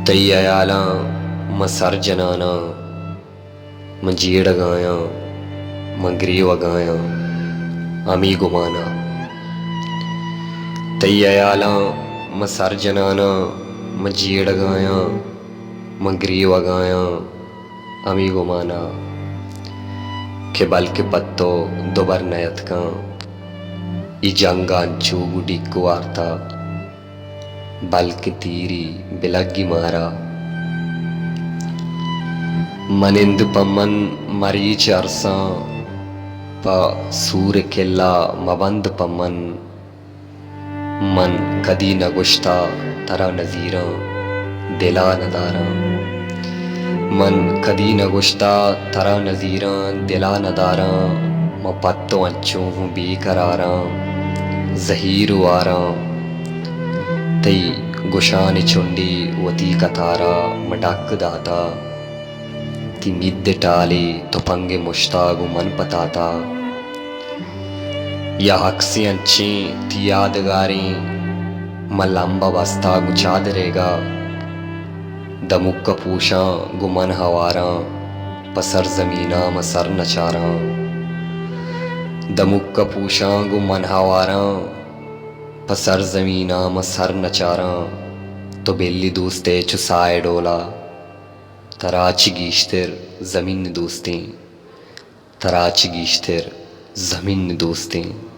तय्याला मसर्जनाना मजीड़गाया मगरीवगाया अमी गुमाना तय्याला मसर्जनाना मजीड़गाया मगरीवगाया अमी गुमाना के बल्कि पत्तो दोबर नयत का ई जंगांचू गुडिक्कु वार्ता बल्कि तीरी बिलग्गी मारा मनिंद पमन मरीच अरसा प सूर किल्ला मबंद पमन मन कदी न गुश्ता तरा नजीरा दिला नदारा मन कदी न गुश्ता तरा नजीरा दिला नदारा म पत्तो अच्छू हूँ बेकरारा जहीर वारा तई गुशान चुंडी वती कतारा मडक दाता ती मिद्द टाले तो पंगे मुश्तागु मन पताता या अक्सी अच्छी ती यादगारें मलंबा बस्ता गुचादरेगा दमुक्का पूछा गुमन हवारा पसर जमीना मसर नचारा दमुक्का पूछा गुमन हवारा पसर जमीना मसर नचारा तो बेली दोस्ते चुसाए डोला तराच गीश्तर जमीन दोस्तें तराच गीश्तर जमीन दोस्तें।